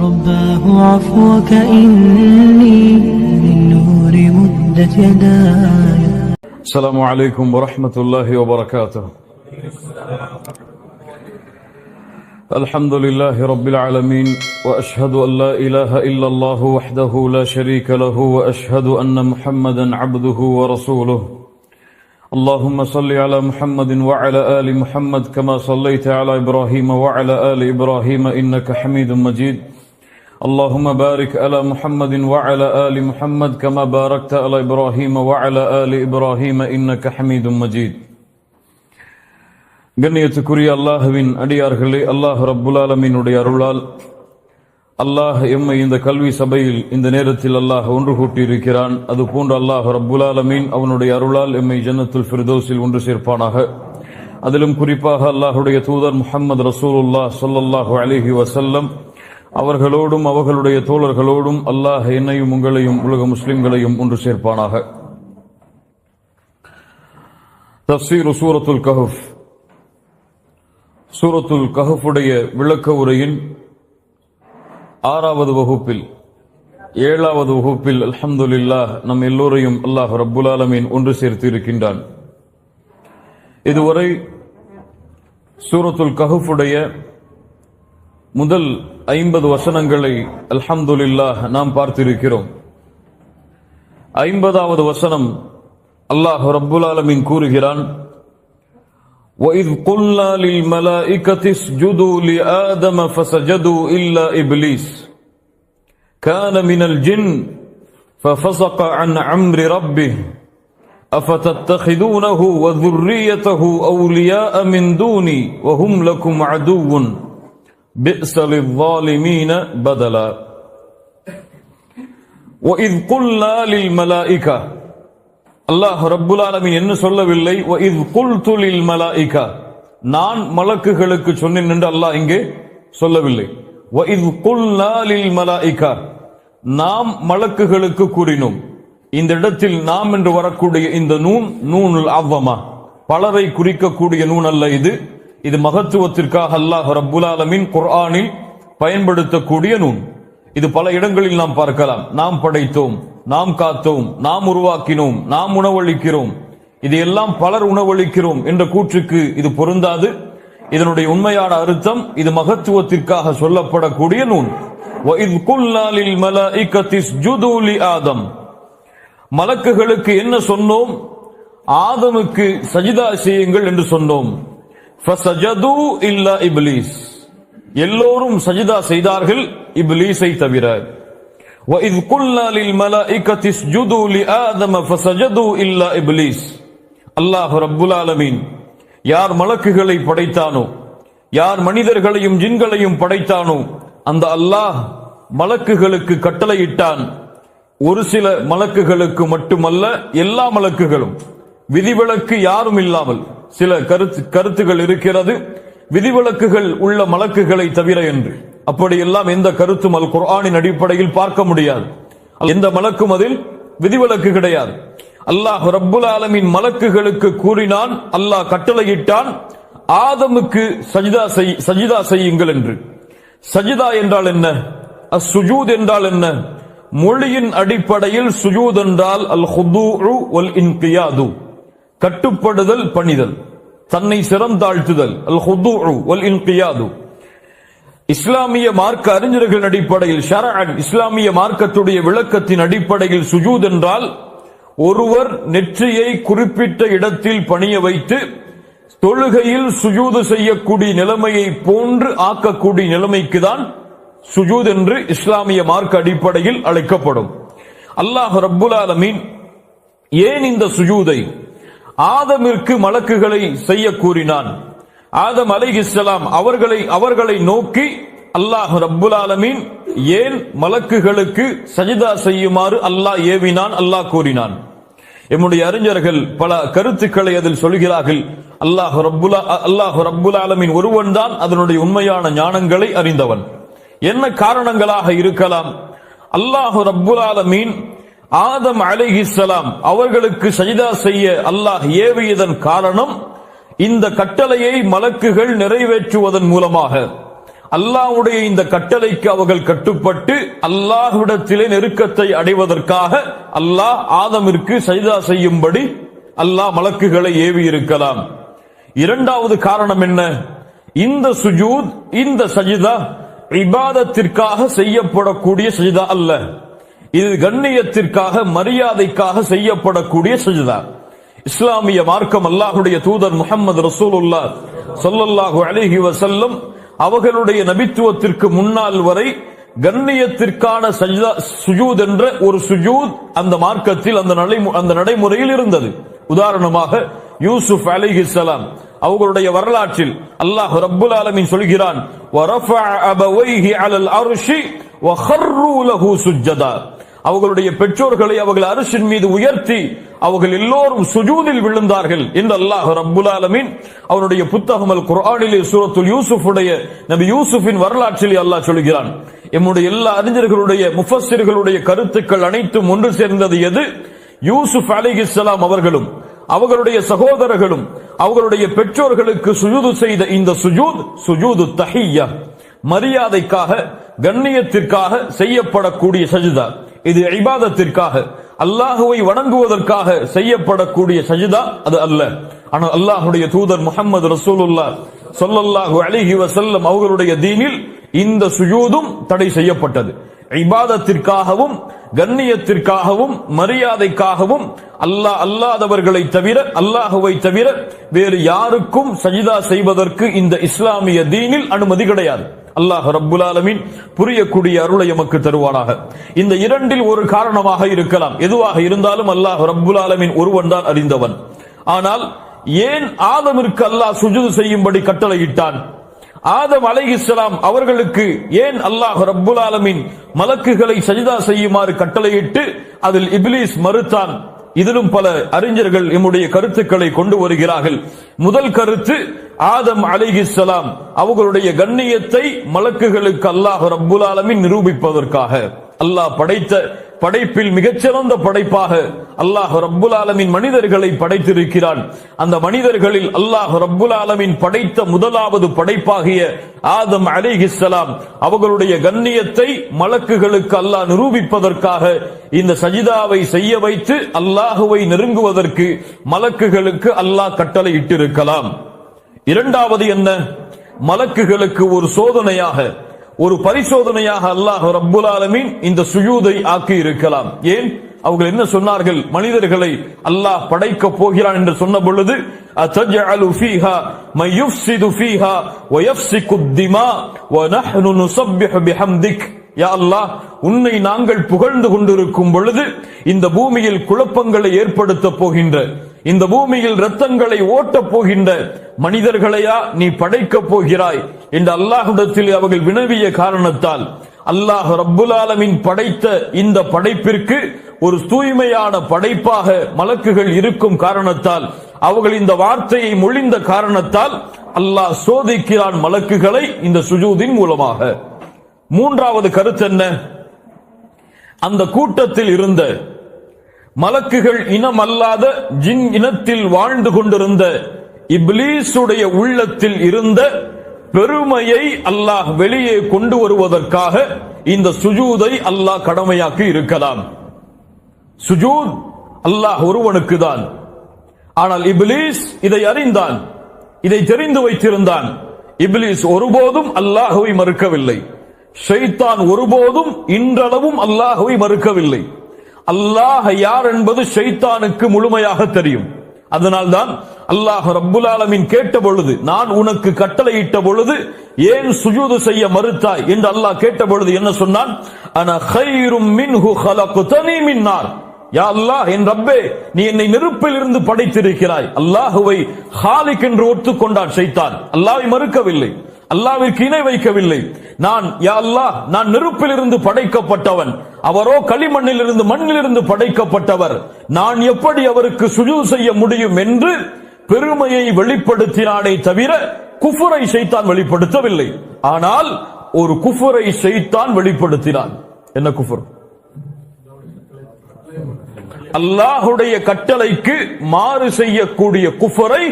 رباه عفوك إني من نور مدت يداي. السلام عليكم ورحمة الله وبركاته. الحمد لله رب العالمين، وأشهد أن لا إله إلا الله وحده لا شريك له، وأشهد أن محمدا عبده ورسوله. اللهم صل على محمد وعلى آل محمد كما صليت على إبراهيم وعلى آل إبراهيم إنك حميد مجيد. اللهم بارك على محمد وعلى آل محمد كما باركت على إبراهيم وعلى آل إبراهيم إنك حميد مجيد. கண்ணியத்துக்குரிய அல்லாஹ்வின் அடியார்களே, அல்லாஹ் ரப்புல் ஆலமீனுடைய அருளால் அல்லாஹ் எம்மை இந்த கல்வி சபையில் இந்த நேரத்தில் அல்லாஹ் ஒன்று கூட்டியிருக்கிறான். அது போன்று அல்லாஹ் ரப்புல் ஆலமீன் அவனுடைய அருளால் எம்மை ஜன்னத்துல் ஃபிர்தௌஸில் ஒன்று சேர்ப்பானாக. அதிலும் குறிப்பாக அல்லாஹுடைய தூதர் முஹம்மது ரசூலுல்லாஹ் ஸல்லல்லாஹு அலைஹி வஸல்லம் அவர்களோடும் அவர்களுடைய தோழர்களோடும் அல்லாஹ் என்னையும் உங்களையும் உலக முஸ்லிம்களையும் ஒன்று சேர்ப்பானாக. தஃப்ஸீர் சூரத்துல் கஹஃப். சூரத்துல் கஹஃபுடைய விளக்க உரையின் 6வது வகுப்பில் 7வது வகுப்பில் அல்ஹம்துலில்லாஹ் நம் எல்லோரையும் அல்லாஹ் ரப்புல் ஆலமீன் ஒன்று சேர்த்து இருக்கின்றான். இதுவரை சூரத்துல் கஹஃபுடைய முதல் 50 வசனங்களை அல்ஹம்துலில்லாஹ் நாம் பார்த்திருக்கிறோம். 50வது வசனம் அல்லாஹ் ரப்புல் ஆலமீன் கூறுகிறான், وَإِذْ قُلْنَا لِلْمَلَائِكَةِ اسْجُدُوا لِآدَمَ فَسَجَدُوا إِلَّا إِبْلِيسَ كَانَ مِنَ الْجِنِّ فَفَسَقَ عَنْ أَمْرِ رَبِّهِ أَفَتَتَّخِذُونَهُ وَذُرِّيَّتَهُ أَوْلِيَاءَ مِنْ دُونِي وَهُمْ لَكُمْ عَدُوٌّ بِئْسَ لِلظَّالِمِينَ بَدَلًا. وَإِذْ قُلْنَا لِلْمَلَائِكَةِ, அல்லாஹ் ரப்புல் ஆலமீன் என்ன சொல்லவில்லை, وَإِذْ قُلْتُ لِلْمَلَائِكَةِ, நான் மலக்குகளுக்கு சொன்னேன் என்று அல்லாஹ் இங்கே சொல்லவில்லை. وَإِذْ قُلْنَا لِلْمَلَائِكَةِ, நாம் மலக்குகளுக்கு கூறினோம். இந்த இடத்தில் நாம் என்று வரக்கூடிய இந்த நூனுல் அவ்வமா, பலரை குறிக்கக்கூடிய நூன் அல்ல. இது மகத்துவத்திற்காக அல்லாஹ் ரப்புல் ஆலமீன் குர்ஆனில் பயன்படுத்தக்கூடிய நூன். இது பல இடங்களில் நாம் பார்க்கலாம். நாம் படைத்தோம், நாம் காத்தோம், நாம் உருவாக்கினோம், நாம் உணவளிக்கிறோம், இது எல்லாம் பலர் உணவளிக்கிறோம் என்ற கூற்றுக்கு இது பொருந்தாது. இதனுடைய உண்மையான அர்த்தம், இது மகத்துவத்திற்காக சொல்லப்படக்கூடிய நூன். وَإِذْ قُلْنَا لِلْمَلَائِكَةِ اسْجُدُوا لِآدَمَ, மலக்குகளுக்கு என்ன சொன்னோம்? ஆதமுக்கு சஜிதா செய்யுங்கள் என்று சொன்னோம். فَسَجَدُوا إِلَّا إِبْلِيسَ, எல்லோரும் சஜிதா செய்தார்கள், இப்லீஸை தவிர. وَإِذْ قُلْنَا لِلْمَلَائِكَةِ اسْجُدُوا لِآدَمَ فَسَجَدُوا إِلَّا إِبْلِيسَ, அல்லாஹ் ரப்புல் ஆலமீன் யார் மலக்குகளை படைத்தானோ, யார் மனிதர்களையும் ஜின்களையும் படைத்தானோ, அந்த அல்லாஹ் மலக்குகளுக்கு கட்டளையிட்டான். ஒரு சில மலக்குகளுக்கு மட்டுமல்ல, எல்லா மலக்குகளும், விதிவிலக்கு யாரும் இல்லாமல். சில கருத்துகள் இருக்கிறது, விதிவிலக்குகள் உள்ள மலக்குகளை தவிர என்று. அப்படியெல்லாம் எந்த கருத்தும் அல் குர்ஆனின் அடிப்படையில் பார்க்க முடியாது. எந்த மலக்கும் அதில் விதிவிலக்கு கிடையாது. அல்லாஹ் ரப்புல் ஆலமீன் மலக்குகளுக்கு கூறினான், அல்லாஹ் கட்டளையிட்டான், ஆதமுக்கு சஜிதா செய்யுங்கள் என்று. சஜிதா என்றால் என்ன? அஸ்ஸுஜூத் என்றால் என்ன? மொழியின் அடிப்படையில் சுஜூத் என்றால் அல் ஹுதூஉ வல் இன்கியாது, கட்டுப்படுதல், பணிதல், தன்னை சிறந்தாழ்த்துதல், அல் ஹுதூஉ வல் இன்கியாது. இஸ்லாமிய மார்க்க அறிஞர்கள் அடிப்படையில், ஷரஅன் இஸ்லாமிய மார்க்கத்துடைய விளக்கத்தின் அடிப்படையில் சுஜூத் என்றால் ஒருவர் நெற்றியை குறிப்பிட்ட இடத்தில் பணிய வைத்து தொழுகையில் சுஜூது செய்யக்கூடிய நிலைமையை போன்று ஆக்கக்கூடிய நிலைமைக்கு தான் சுஜூத் என்று இஸ்லாமிய மார்க்க அடிப்படையில் அழைக்கப்படும். அல்லாஹ் ரப்புல் ஆலமீன் ஏன் இந்த சுஜூதை ஆதமிற்கு மலக்குகளை செய்ய கூறினான்? ஆதம் அலைஹிஸ்ஸலாம் அவர்களை நோக்கி அல்லாஹ் ரப்புல் ஆலமீன் ஏன் மலக்குகளுக்கு சஜிதா செய்யுமாறு அல்லாஹ் ஏவினான், அல்லாஹ் கூறினான்? எம்முடைய அறிஞர்கள் பல கருத்துக்களை அதில் சொல்கிறார்கள். அல்லாஹ் ரப்புல் ஆலமீன் ஒருவன் தான் அதனுடைய உண்மையான ஞானங்களை அறிந்தவன். என்ன காரணங்களாக இருக்கலாம்? அல்லாஹ் ரப்புல் ஆலமீன் ஆதம் அலைஹிஸ்ஸலாம் அவர்களுக்கு சஜிதா செய்ய அல்லாஹ் ஏவியதன் காரணம், இந்த கட்டளையை மலக்குகள் நிறைவேற்றுவதன் மூலமாக அல்லாஹ்வுடைய இந்த கட்டளைக்கு அவர்கள் கட்டுப்பட்டு அல்லாஹ்விடத்திலே நெருக்கத்தை அடைவதற்காக அல்லாஹ் ஆதமிற்கு சஜ்தா செய்யும்படி அல்லாஹ் மலக்குகளை ஏவி இருக்கலாம். இரண்டாவது காரணம் என்ன? இந்த சுஜூத், இந்த சஜ்தா இபாதத்திற்காக செய்யப்படக்கூடிய சஜ்தா அல்ல. இது கண்ணியத்திற்காக, மரியாதைக்காக செய்யப்படக்கூடிய சஜ்தா. இஸ்லாமிய மார்க்கம் அல்லாஹ்வுடைய தூதர் முஹம்மது ரசூலுல்லாஹ் ஸல்லல்லாஹு அலைஹி வஸல்லம் அவர்களுடைய நபித்துவத்திற்கு முன்னால் வரை கண்ணியத்திற்கான சஜ்தா, சுஜூத் என்ற ஒரு சுஜூத் அந்த மார்க்கத்தில், அந்த நடைமுறையில் இருந்தது. உதாரணமாக யூசுப் அலைஹிஸ்ஸலாம் அவர்களுடைய வரலாற்றில் அல்லாஹ் ரப்புல் ஆலமீன் சொல்கிறான், வரஃபஅ அபவைஹி அலல் அர்ஷி வഖர்ரு லஹு சுஜ்ஜதா. அவர்களுடைய பெற்றோர்களை அவர்கள் அரிசின் மீது உயர்த்தி அவர்கள் எல்லோரும் சுஜூதில் விழுந்தார்கள் என்று அல்லாஹ் ரப்புல் ஆலமீன் அவருடைய புத்தகம் அல் குர்ஆனிலே சூரத்துல் யூசுஃபுடைய நபி யூசுஃபின் வரலாற்றில் அல்லாஹ் சொல்கிறான். எம்முடைய எல்லா அறிஞர்களுடைய முஃபஸ்ஸிர்களுடைய கருத்துக்கள் அனைத்தும் ஒன்று சேர்ந்தது எது? யூசுப் அலைஹிஸ்ஸலாம் அவர்களும் அவர்களுடைய சகோதரர்களும் அவர்களுடைய பெற்றோர்களுக்கு சுஜூது செய்த இந்த சுஜூத், சுஜூது தஹிய்யா, மரியாதைக்காக, கண்ணியத்திற்காக செய்யப்படக்கூடிய சஜ்தா. இது இபாதத்திற்காக, அல்லாஹுவை வணங்குவதற்காக செய்யப்படக்கூடிய சஜ்தா அது அல்ல. ஆனால் அல்லாஹ்வுடைய தூதர் முஹம்மது ரசூலுல்லாஹ் ஸல்லல்லாஹு அலைஹி வஸல்லம் அவர்களுடைய தீனில் இந்த சுஜூதும் தடை செய்யப்பட்டது. இபாதத்திற்காகவும், கண்ணியத்திற்காகவும், மரியாதைக்காகவும் அல்லாஹ் அல்லாதவர்களை தவிர, அல்லாஹுவை தவிர வேறு யாருக்கும் சஜ்தா செய்வதற்கு இந்த இஸ்லாமிய தீனில் அனுமதி கிடையாது. அல்லாஹ் ரப்புல் ஆலமீன் புரியக்கூடிய அருளை எமக்கு தருவானாக. இந்த இரண்டில் ஒரு காரணமாக இருக்கலாம். எதுவாக இருந்தாலும் அல்லாஹ் ரப்புல் ஆலமீன் ஒருவன் தான் அறிந்தவன். ஆனால் ஏன் ஆதமிற்கு அல்லாஹ் சுஜூது செய்யும்படி கட்டளையிட்டான்? ஆதம் அலைஹிஸ்ஸலாம் அவர்களுக்கு ஏன் அல்லாஹ் ரப்புல் ஆலமீன் மலக்குகளை சஜ்தா செய்யுமாறு கட்டளையிட்டு அதில் இப்லீஸ் மறுத்தான்? இதிலும் பல அறிஞர்கள் எம்முடைய கருத்துக்களை கொண்டு வருகிறார்கள். முதல் கருத்து, ஆதம் அலைஹிஸ்ஸலாம் அவர்களுடைய கண்ணியத்தை மலக்குகளுக்கு அல்லாஹ் ரப்புல் ஆலமீன் நிரூபிப்பதற்காக. அல்லாஹ் படைத்த படைப்பில் மிகச்சிறந்த படைப்பாக அல்லாஹ் ரப்புல் ஆலமீன் மனிதர்களை படைத்திருக்கிறான். அந்த மனிதர்களில் அல்லாஹ் ரப்புல் ஆலமீன் படைத்த முதலாவது படைப்பாகிய ஆதம் அலைஹிஸ்ஸலாம் அவர்களுடைய கண்ணியத்தை மலக்குகளுக்கு அல்லாஹ் நிரூபிப்பதற்காக இந்த சஜிதாவை செய்ய வைத்து அல்லாஹுவை நெருங்குவதற்கு மலக்குகளுக்கு அல்லாஹ் கட்டளை இட்டிருக்கலாம். இரண்டாவது என்ன? மலக்குகளுக்கு ஒரு சோதனையாக, ஒரு பரிசோதனையாக அல்லாஹ் ரப்புல் ஆலமீன் இந்த சுஜூதை ஆக்கி இருக்கலாம். ஏன்? அவர்கள் என்ன சொன்னார்கள்? மனிதர்களை அல்லாஹ் படைக்க போகிறான் என்று சொன்ன பொழுது, அத்தஜஅலு ஃபீஹா மை யுஃப்ஸிது ஃபீஹா வ யஃப்ஸிகு திமா வ நஹ்னு நுஸப்பிஹு பிஹம்திக். யா அல்லாஹ், உன்னை நாங்கள் புகழ்ந்து கொண்டிருக்கும் பொழுது இந்த பூமியில் குழப்பங்களை ஏற்படுத்த போகின்ற, இந்த பூமியில் இரத்தங்களை ஓட்டப் போகின்ற மனிதர்களையா நீ படைக்கப் போகிறாய் என்று அல்லாஹ்விடத்தில் அவர்கள் வினவிய காரணத்தால் அல்லாஹ் ரப்புல் ஆலமீன் படைத்த இந்த படைப்பிற்கு ஒரு தூய்மையான படைப்பாக மலக்குகள் இருக்கும் காரணத்தால், அவர்கள் இந்த வார்த்தையை மொழிந்த காரணத்தால் அல்லாஹ் சோதிக்கிறான் மலக்குகளை இந்த சுஜூதின் மூலமாக. மூன்றாவது கருத்து என்ன? அந்த கூட்டத்தில் இருந்த மலக்குகள் இனம் அல்லாத ஜின் இனத்தில் வாழ்ந்து கொண்டிருந்த இப்லீசுடைய உள்ளத்தில் இருந்த பெருமையை அல்லாஹ் வெளியே கொண்டு வருவதற்காக இந்த சுஜூதை அல்லாஹ் கடமையாக்கி இருக்கலாம். சுஜூத் அல்லாஹ் ஒருவனுக்கு தான். ஆனால் இப்லீஸ் இதை அறிந்தான், இதை தெரிந்து வைத்திருந்தான். இப்லீஸ் ஒருபோதும் அல்லாஹுவை மறுக்கவில்லை. ஷைத்தான் ஒருபோதும் இன்றளவும் அல்லாஹுவை மறுக்கவில்லை. அல்லாஹ் யார் என்பது ஷைத்தானுக்கு முழுமையாக தெரியும். அதனால்தான் அல்லாஹ் ரப்புல் ஆலமீன் கேட்ட பொழுது, நான் உனக்கு கட்டளையிட்ட பொழுது ஏன் சுஜூது செய்ய மறுத்தாய் என்று அல்லாஹ் கேட்ட பொழுது என்ன சொன்னான்? அன கைரும் மின்ஹு ஹலக்தனி மின் நார். யா அல்லாஹ், என் ரப்பே, நீ என்னை நெருப்பில் இருந்து படைத்திருக்கிறாய். அல்லாஹுவை ஹாலிக் என்று ஒத்துக்கொண்டான் ஷைத்தான். அல்லாஹ்வை மறுக்கவில்லை, அல்லாஹ்விற்கு இணை வைக்கவில்லை. நான், யா அல்லாஹ், நான் நெருப்பில் இருந்து படைக்கப்பட்டவன், அவரோ களிமண்ணில் இருந்து, மண்ணிலிருந்து படைக்கப்பட்டவர், நான் எப்படி அவருக்கு சுஜூத் செய்ய முடியும் என்று பெருமையை வெளிப்படுத்தினானே தவிர குஃபுரை ஷைத்தான் வெளிப்படுத்தவில்லை. ஆனால் ஒரு குஃபுரை ஷைத்தான் வெளிப்படுத்தினான். என்ன குஃபுர்? அல்லாஹுடைய கட்டளைக்கு மாறு செய்யக்கூடிய குஃபரை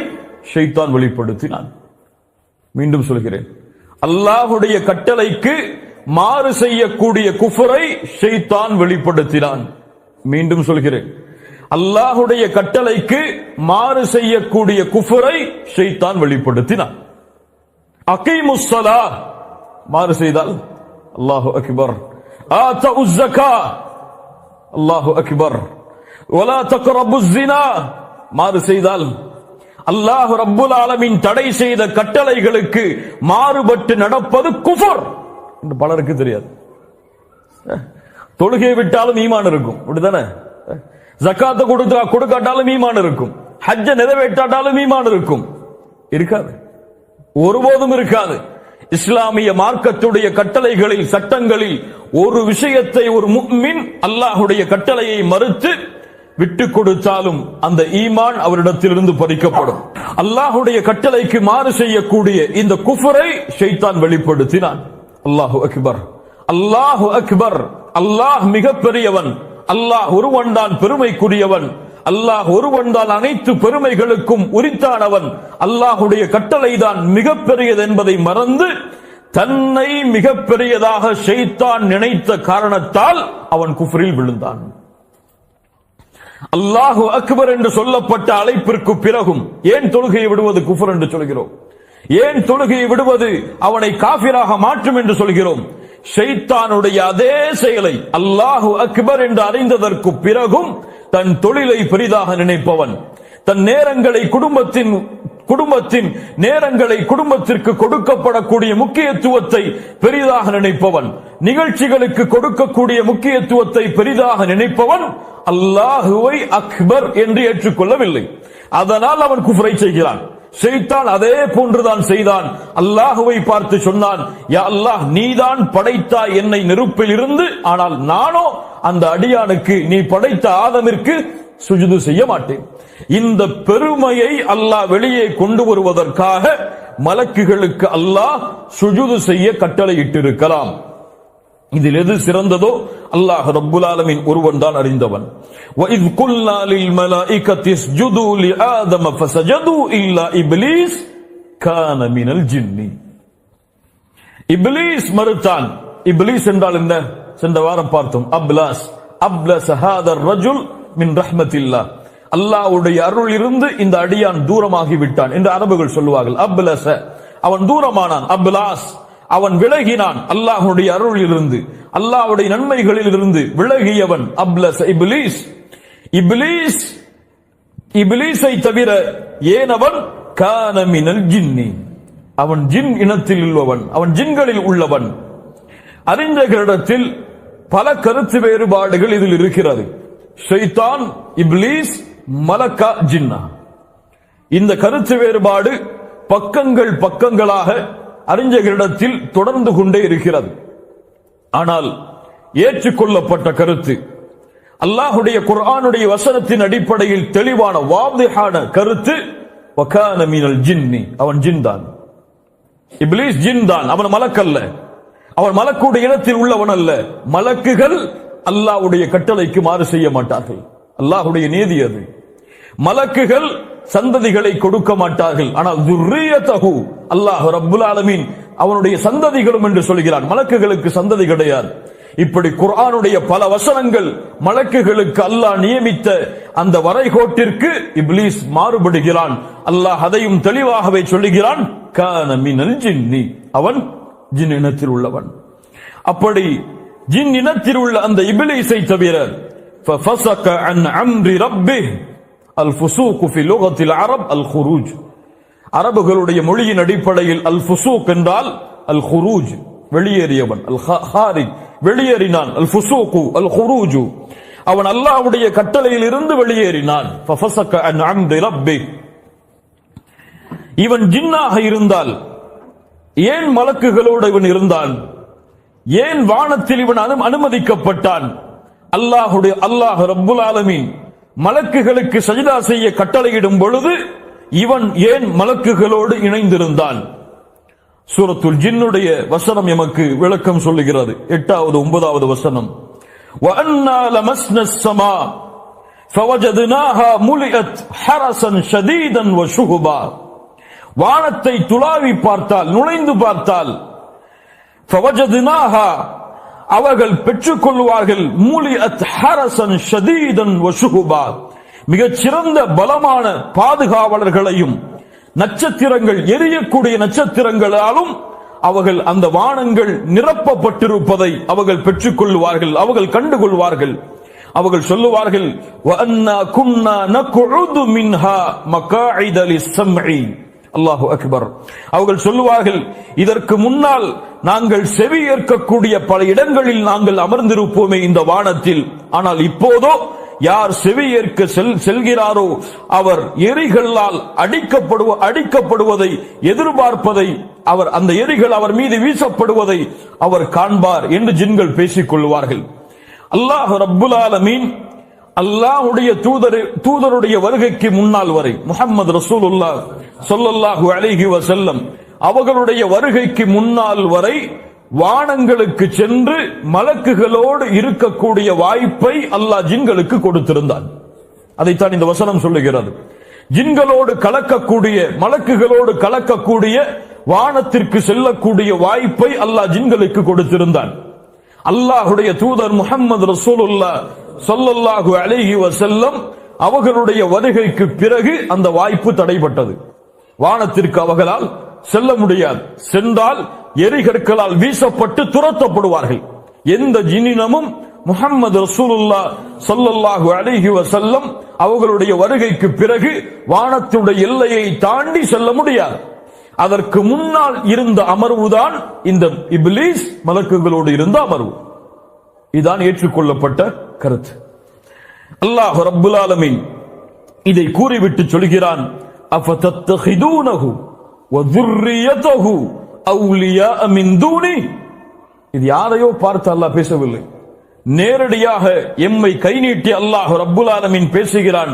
ஷைத்தான் வெளிப்படுத்தினான். மீண்டும் சொல்கிறேன், அல்லாஹுடைய கட்டளைக்கு மாறு செய்யக்கூடிய குஃபரை ஷைத்தான் வெளிப்படுத்தினான். மீண்டும் சொல்கிறேன், அல்லாஹுடைய கட்டளைக்கு மாறு செய்யக்கூடிய குஃபரை ஷைத்தான் வெளிப்படுத்தினான். அகீமுஸ் ஸலாஹ் மாறு செய்தால் அல்லாஹு அக்பர், ஆதஉஸ் ஸகா அல்லாஹு அக்பர், வலா தக்ரபுஸ் ஸினா மாறு செய்தால் அல்லாஹ் ரப்புல் ஆலமீன் தடை செய்த கட்டளைகளுக்கு மாறுபட்டு நடப்பது குஃபர் என்று பலருக்கு தெரியாது. தொழுகையை விட்டாலும் ஈமான் இருக்கும், அப்படிதானே? ஜக்காத்தை கொடுக்காட்டாலும் ஈமான் இருக்கும், ஹஜ்ஜ நிறைவேற்றாட்டாலும் ஈமான் இருக்கும். இருக்காது, ஒருபோதும் இருக்காது. இஸ்லாமிய மார்க்கத்துடைய கட்டளைகளில், சட்டங்களில் ஒரு விஷயத்தை ஒரு முஃமின் அல்லாஹுடைய கட்டளையை மறுத்து விட்டு கொடுத்தாலும் அந்த ஈமான் அவரிடத்திலிருந்து பறிக்கப்படும். அல்லாஹுடைய கட்டளைக்கு மாறு செய்யக்கூடிய இந்த குஃபரை ஷைத்தான் வெளிப்படுத்தினான். அல்லாஹு அக்பர், அல்லாஹு அக்பர். அல்லாஹ் மிக பெரியவன், அல்லாஹ் ஒருவன் தான் பெருமைக்குரியவன், அல்லாஹ் ஒருவன் தான் அனைத்து பெருமைகளுக்கும் உரித்தானவன், அல்லாஹுடைய கட்டளை தான் மிக பெரியது என்பதை மறந்து தன்னை மிக பெரியதாக ஷைத்தான் நினைத்த காரணத்தால் அவன் குஃப்ரில் விழுந்தான். அல்லாஹு அக்பர் என்று சொல்லப்பட்ட அழைப்பிற்கு பிறகும் ஏன் தொழுகையை விடுவது குஃபர் என்று சொல்கிறோம்? ஏன் தொழுகையை விடுவது அவனை காஃபிராக மாற்றும் என்று சொல்கிறோம்? ஷைத்தானுடைய அதே செயலை அல்லாஹு அக்பர் என்று அறிந்ததற்கு பிறகும் தன் தொழிலை பெரிதாக நினைப்பவன், தன் நேரங்களை குடும்பத்தின் நேரங்களை குடும்பத்திற்கு கொடுக்கப்படக்கூடிய முக்கியத்துவத்தை பெரிதாக நினைப்பவன், நிகழ்ச்சிகளுக்கு கொடுக்கக்கூடிய முக்கியத்துவத்தை பெரிதாக நினைப்பவன் அல்லாஹுவை அக்பர் என்று ஏற்றுக்கொள்ளவில்லை. அதனால் அவன் குஃப்ரை செய்கிறான். ஷைத்தான் அதே போன்றுதான் செய்தான். அல்லாஹுவை பார்த்து சொன்னான், யா அல்லாஹ், நீதான் படைத்தாய் என்னை நெருப்பில் இருந்து, ஆனால் நானோ அந்த அடியானுக்கு நீ படைத்த ஆதமிற்கு சுஜுது செய்ய மாட்டேன். இந்த பெருமையை அல்லாஹ் வெளியே கொண்டு வருவதற்காக மலக்குகளுக்கு அல்லாஹ் சுஜுது செய்ய கட்டளையிட்டிருக்கலாம். இதில் எது சிறந்ததோ அல்லாஹ் ரப்புல் ஆலமீன் ஒருவன் தான் அறிந்தவன். وَإِذْ قُلْنَا لِلْمَلَائِكَةِ اسْجُدُوا لِآدَمَ فَسَجَدُوا إِلَّا إِبْلِيسَ كَانَ مِنَ الْجِنِّ. இப்லீஸ் மறுத்தான். இப்லீஸ் என்றால் என்ன? சென்ற வாரம் பார்த்தோம். அப்லஸ் هذا الرجل من رحمة الله. அல்லாஹ்வுடைய அருள் இருந்து இந்த அடியான் தூரமாகி விட்டான் என்று அரபுகள் சொல்லுவார்கள். அப்லஸ, அவன் தூரமானான். அப்லாஸ், அவன் விலகினான். அல்லாஹ்வுடைய அருளில் இருந்து, அல்லாஹ்வுடைய நன்மைகளில் இருந்து விலகியவன் அப்லஸ் இப்லீஸ். இப்லீஸை தவிர ஏனவன் கான மினல் ஜின்னி, அவன் ஜின் இனத்தில் உள்ளவன், அவன் ஜின்களில் உள்ளவன். அறிஞர்களிடத்தில் பல கருத்து வேறுபாடுகள் இதில் இருக்கிறது. ஷைத்தான், இப்லீஸ், மலக்கா, ஜின்னா. இந்த கருத்து வேறுபாடு பக்கங்களாக அறிஞர்களிடத்தில் தொடர்ந்து கொண்டே இருக்கிறது. ஆனால் ஏற்றுக்கொள்ளப்பட்ட கருத்து, அல்லாஹுடைய குர்ஆனுடைய வசனத்தின் அடிப்படையில் தெளிவான வாதிஹான கருத்து, வகான மினல் ஜின்னி, அவன் ஜின் தான். இப்லீஸ் ஜின் தான், அவன் மலக்கல்ல. அவன் மலக்குடைய இடத்தில் உள்ளவன் அல்ல. மலக்குகள் அல்லாஹ்வுடைய கட்டளைக்கு மாறு செய்ய மாட்டார்கள். அல்லாஹ்வுடைய நீதி அது. மலக்குகள் சந்ததிகளை கொடுக்க மாட்டார்கள். ஆனால் துர்ரியதஹு, அல்லாஹ் ரப்புல் ஆலமீன் அவனுடைய சந்ததிகளும் என்று சொல்கிறான். மலக்குகளுக்கு சந்ததி கிடையாது. இப்படி குர்ஆனுடைய பல வசனங்கள் மலக்குகளுக்கு அல்லாஹ் நியமித்த அந்த வரைகோட்டிற்கு இப்லீஸ் மாறுபடுகிறான். அல்லாஹ் அதையும் தெளிவாகவே சொல்லுகிறான், கான மினல் ஜின்னி, அவன் ஜின் இனத்தில் உள்ளவன். அப்படி ஜின் இனத்தில் உள்ள அந்த இப்லீஸை தவிர ஃபஃபஸக அன் அம்ரி ரப்பிஹ், அல் ஃபுசூக் ஃபி லுகத்தில் அரப் அல் குரூஜ், அரபுகளுடைய மொழியின் அடிப்படையில் அல் ஃபுசூக் என்றால் அல் குரூஜ், வெளியேறியவன். அல் ஹாரிஜ், வெளியேறினான். அல் ஃபுசூக் அல் குரூஜ், அவன் அல்லாஹ்வுடைய கட்டளையில் இருந்து வெளியேறினான். ஃபஃபஸக அன் அம்ரி ரப்பிஹ், இவன் ஜின்னாக இருந்தால் ஏன் மலக்குகளோடு இவன் இருந்தான்? ஏன் வானத்தில் இவன் அனுமதிக்கப்பட்டான்? அல்லாஹ் ரப்புல் ஆலமீன் மலக்குகளுக்கு சஜ்தா செய்ய கட்டளையிடும் பொழுது இவன் ஏன் மலக்குகளோடு இணைந்திருந்தான்? சூரத்துல் ஜின்னுடைய வசனம் எமக்கு விளக்கம் சொல்லுகிறது. 8வது 9வது வசனம். وَأَنَّا لَمَسْنَا السَّمَاءَ فَوَجَدْنَاهَا مُلِئَتْ حَرَسًا شَدِيدًا وَشُهُبًا. வானத்தை துளாவி பார்த்தால், நுழைந்து பார்த்தால் ஃபவஜத்னாஹா அவர்கள் பெற்றுக் கொள்வார்கள் முலிஅத் ஹரசன் ஷதீதன் வஷுஹுபா மிகச் சிறந்த பலமான பாதுகாவலர்களையும் நட்சத்திரங்கள் எரியக்கூடிய நட்சத்திரங்களாலும் அவர்கள் அந்த வானங்கள் நிரப்பப்பட்டிருப்பதை அவர்கள் பெற்றுக் கொள்வார்கள், அவர்கள் கண்டுகொள்வார்கள். அவர்கள் சொல்லுவார்கள் வஅன்னா குன்னா நக்உது மின்ஹா மகாஇத லிஸ்ஸம்இ. அல்லாஹு அக்பர். அவர்கள் சொல்லுவார்கள் இதற்கு முன்னால் நாங்கள் செவி ஏற்கக்கூடிய பல இடங்களில் நாங்கள் அமர்ந்திருப்போமே இந்த வானத்தில், ஆனால் இப்போதோ யார் செவி ஏற்க செல்கிறாரோ அவர் எரிகளால் அடிக்கப்படுவதை எதிர்பார்ப்பதை அவர் அந்த எரிகள் அவர் மீது வீசப்படுவதை அவர் காண்பார் என்று ஜின்கள் பேசிக் கொள்வார்கள். அல்லாஹ் ரப்புல் ஆலமீன் அல்லாஹ்வுடைய தூதருடைய வருகைக்கு முன்னால் வரை முஹம்மது ரசூலுல்லாஹ் ஸல்லல்லாஹு அலைஹி வஸல்லம் அவர்களுடைய வருகைக்கு முன்னால் வரை வானங்களுக்கு சென்று மலக்குகளோடு இருக்கக்கூடிய வாய்ப்பை அல்லாஹ் ஜின்களுக்கு கொடுத்திருந்தான். அதைத்தான் இந்த வசனம் சொல்லுகிறது. ஜின்களோடு கலக்கக்கூடிய மலக்குகளோடு கலக்கக்கூடிய வானத்திற்கு செல்லக்கூடிய வாய்ப்பை அல்லாஹ் ஜின்களுக்கு கொடுத்திருந்தான். அல்லாஹ்வுடைய தூதர் முஹம்மது ரசூலுல்லாஹ் ஸல்லல்லாஹு அலைஹி வஸல்லம் அவர்களுடைய வருகைக்கு பிறகு அந்த வாய்ப்பு தடைபட்டது. வானத்திற்கு அவர்களால் செல்ல முடியாது. சென்றால் எரிகற்களால் வீசப்பட்டு துரத்தப்படுவார்கள். எந்த ஜினினமும் முஹம்மது ரசூலுல்லாஹ் ஸல்லல்லாஹு அலைஹி வஸல்லம் அவர்களுடைய வருகைக்கு பிறகு வானத்துடைய எல்லையை தாண்டி செல்ல முடியாது. அதற்கு முன்னால் இருந்த அமர்வுதான் இந்த இப்லீஸ் மலக்குகளோடு இருந்த அமர்வு. இதுதான் ஏற்றுக்கொள்ளப்பட்ட கருத்து. அல்லாஹ் ரப்புல் ஆலமீன் இதை கூறிவிட்டு சொல்கிறான் அஃபதத்தஹிதூனஹு வ ذُرِّيَّتَهُ அவுலியா மின் தூனி. இது யாரையோ பார்த்து அல்லாஹ் பேசவில்லை, நேரடியாக எம்மை கை நீட்டி அல்லாஹ் ரப்புல் ஆலமீன் பேசுகிறான்.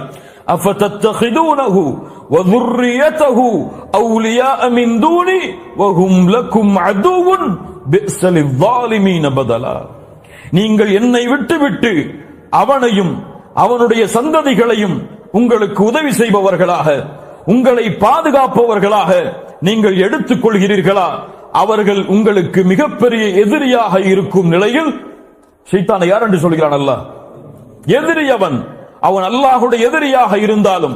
அஃபதத்தஹிதூனஹு வ ذُرِّيَّتَهُ அவுலியா மின் தூனி வ ஹும் லக்கும் அதுவுன் பிஸ லில்-ظாலிமீன பதலா. நீங்கள் என்னை விட்டுவிட்டு அவனையும் அவனுடைய சந்ததிகளையும் உங்களுக்கு உதவி செய்பவர்களாக, உங்களை பாதுகாப்பவர்களாக நீங்கள் எடுத்துக் கொள்கிறீர்களா? அவர்கள் உங்களுக்கு மிகப்பெரிய எதிரியாக இருக்கும் நிலையில் ஷைத்தானை யார் என்று சொல்கிறான் அல்லாஹ்? எதிரி அவன். அவன் அல்லாஹ்வுடைய எதிரியாக இருந்தாலும்,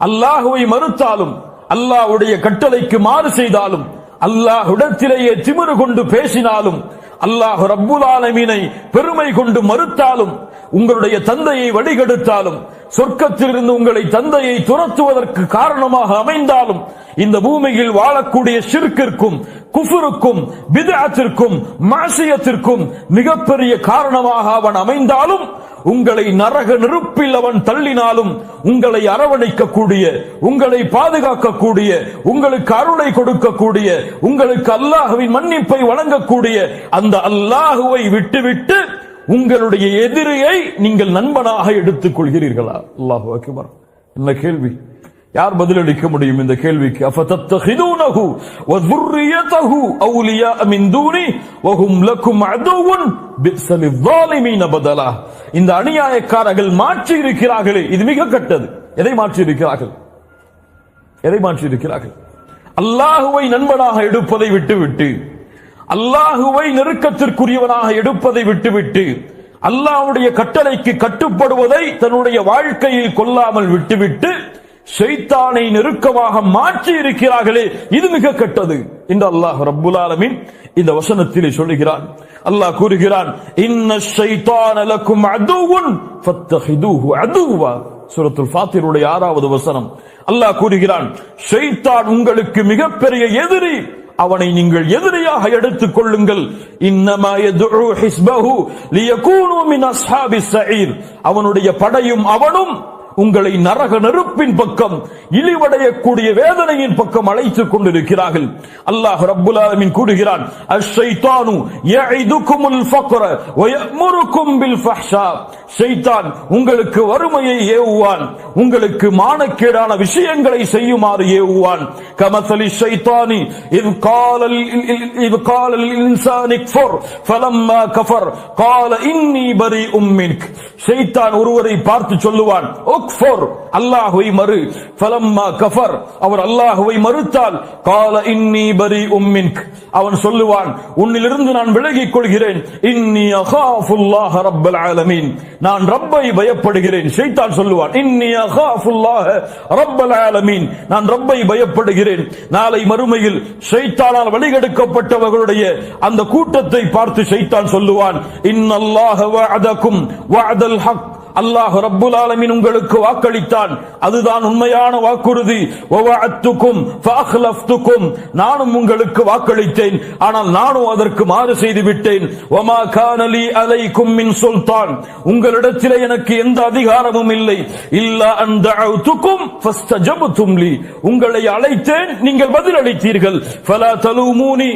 அல்லாஹ்வை மறுத்தாலும், அல்லாஹ்வுடைய கட்டளைக்கு மாறு செய்தாலும், அல்லாஹ்விடத்திலேயே திமிரு கொண்டு பேசினாலும், அல்லாஹ் ரப்புல் ஆலமீனை பெருமை கொண்டு மறுத்தாலும், உங்களுடைய தந்தையை வழிகெடுத்தாலும், சொர்க்கத்திலிருந்து உங்களை தந்தையை துரத்துவதற்கு காரணமாக அமைந்தாலும், இந்த பூமியில் வாழக்கூடிய ஷிர்கிற்கும் குஃபுருக்கும் பித்அத்திற்கும் மாசியத்திற்கும் மிகப்பெரிய காரணமாக அவன் அமைந்தாலும், உங்களை நரக நெருப்பில் அவன் தள்ளினாலும், உங்களை அரவணைக்கக்கூடிய, உங்களை பாதுகாக்கக்கூடிய, உங்களுக்கு அருளை கொடுக்கக்கூடிய, உங்களுக்கு அல்லாஹ்வின் மன்னிப்பை வழங்கக்கூடிய அந்த அல்லாஹுவை விட்டுவிட்டு உங்களுடைய எதிரியை நீங்கள் நண்பனாக எடுத்துக் கொள்கிறீர்களா? அல்லாஹு அக்பர். என்ன கேள்வி! யார் பதிலளிக்க முடியும் இந்த கேள்விக்கு? அஃபதத்தஹிதூனஹு வ ذُرِّيَّتَهُ அவுலியா மின் தூனி வ ஹும் லக்கும் அதுவுன் பிஸ லில்-ظாலிமீன பதலா. இந்த அநியாயக்காரர்கள் மாற்றி இருக்கிறார்களே, இது மிக கெட்டது. எதை மாற்றி இருக்கிறார்கள்? எதை மாற்றி இருக்கிறார்கள்? அல்லாஹுவை நண்பனாக எடுப்பதை விட்டுவிட்டு, அல்லாஹுவை நெருக்கத்திற்குரியவனாக எடுப்பதை விட்டுவிட்டு, அல்லாஹ்வுடைய கட்டளைக்கு கட்டுப்படுவதை தன்னுடைய வாழ்க்கையில் கொள்ளாமல் விட்டுவிட்டு ஷைத்தானை நெருக்கமாக மாற்றி இருக்கிறார்களே, இது மிக கெட்டது என்று அல்லாஹ் ரப்புல் ஆலமீன் இந்த வசனத்திலே சொல்லுகிறான். அல்லாஹ் கூறுகிறான் இன்னஷ் ஷைத்தான லக்கும் அதுவுன் ஃபத்தஹிதூஹு அதுவா. சூரத்துல் ஃபாத்திருடைய 6வது வசனம். அல்லாஹ் கூறுகிறான் ஷைத்தான் உங்களுக்கு மிகப்பெரிய எதிரி, அவனை நீங்கள் எதிரியாக எடுத்துக் கொள்ளுங்கள். இன்னமா யதுஉ ஹிஸ்பஹு லியகூனு மின் அஸ்ஹாபிஸ் ஸஈர். அவனுடைய படையும் அவனும் உங்களை நரக நெருப்பின் பக்கம், இழிவடையக்கூடிய வேதனையின் பக்கம் அழைத்துக் கொண்டிருக்கிறார்கள். அல்லாஹ் ரப்புல் ஆலமீன் கூறுகிறான் அஷ்-ஷைத்தானு யஇதுகுமுல் ஃபக்ர வ யஅமுருகும் பில் ஃபஹ்ஷா. ஷைத்தான் உங்களுக்கு வறுமையை ஏவுவான், உங்களுக்கு மானக்கேடான விஷயங்களை செய்யுமாறு ஏவுவான். கமஸலி ஷைத்தானி இத் கால லில் இன்சானி கஃபர் ஃபலம்மா கஃபர் கால இன்னி பரீஉம் மின்க். ஷைத்தான் ஒருவரை பார்த்து சொல்லுவான், ஓ வக்ஃபர், அல்லாஹ்வை மறு. ஃபலம்மா கஃபர், அவர் அல்லாஹ்வை மறுத்தால் கால இன்னி பரீஉம் மின்க், அவன் சொல்லுவான் உன்னிலிருந்து நான் விலகிக் கொள்கிறேன். இன்னி அகாஃபுல்லாஹ ரப்பல் ஆலமீன், நான் ரப்பை பயப்படுகிறேன். ஷைத்தான் சொல்லுவான் இன்னி அகாஃபுல்லாஹ ரப்பல் ஆலமீன், நான் ரப்பை பயப்படுகிறேன். நாளை மறுமையில் ஷைத்தானால் வழிகெடுக்கப்பட்டவர்களுடைய அந்த கூட்டத்தை பார்த்து ஷைத்தான் சொல்லுவான் இன்னல்லாஹ வஅதகும் வஅதல் ஹக், அல்லாஹ் ரப்புல் ஆலமீன் உங்களுக்கு வாக்களித்தான், அதுதான் உண்மையான வாக்குறுதி. வவஅத்துக்கும் ஃபஅக்லஃப்துக்கும், நானும் உங்களுக்கு வாக்களித்தேன், ஆனால் நானும் அதற்கு மாறு செய்து விட்டேன். வமா கான லீ அலைக்கும் மின் சுல்தான், உங்களிடத்திலே எனக்கு எந்த அதிகாரமும் இல்லை. இல்லா அன் தஅவுதுக்கும் ஃபஸ்தஜப்தும் லீ, உங்களை அழைத்தேன், நீங்கள் பதிலளித்தீர்கள். ஃபலா தலூமூனி,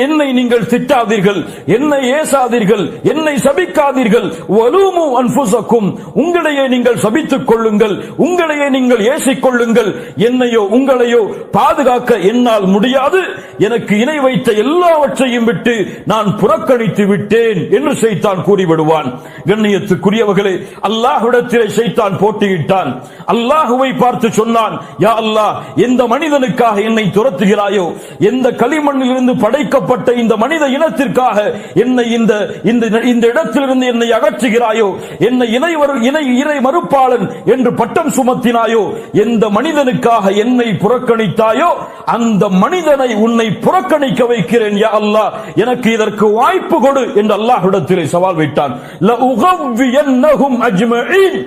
என்னை நீங்கள் திட்டாதீர்கள், என்னை ஏசாதீர்கள், என்னை சபிக்காதீர்கள். வலூமு அன்ஃபுஸக்கும், உங்களையே நீங்கள் சபித்துக் கொள்ளுங்கள், உங்களையே நீங்கள் ஏசிக் கொள்ளுங்கள். என்னையோ உங்களையோ பாதுகாக்க என்னால் முடியாது, எனக்கு இணை வைத்த எல்லாவற்றையும் விட்டு நான் புறக்கணித்து விட்டேன் என்று ஷைத்தான் கூறிவிடுவான். கண்ணியத்துக்குரியவர்களே, அல்லாஹ்விடத்திலே ஷைத்தான் போட்டியிட்டான். அல்லாஹ்வை பார்த்து சொன்னான் யா அல்லாஹ், எந்த மனிதனுக்காக என்னை துரத்துகிறாயோ, எந்த களிமண்ணில் இருந்து படைக்கப்பட்ட இந்த மனித இனத்திற்காக என்னை இந்த இடத்திலிருந்து என்னை அகற்றுகிறாயோ, என்னை இறை மறுப்பாளன் என்று பட்டம் சுமத்தினாயோ, எந்த மனிதனுக்காக என்னை புறக்கணித்தாயோ அந்த மனிதனை உன்னை புறக்கணிக்க வைக்கிறேன் யா அல்லாஹ், எனக்கு இதற்கு வாய்ப்பு கொடு என்று அல்லாஹ்விடத்திலே சவால் வைத்தான். லஉகவ்வியன்னஹும் அஜ்மஈன்,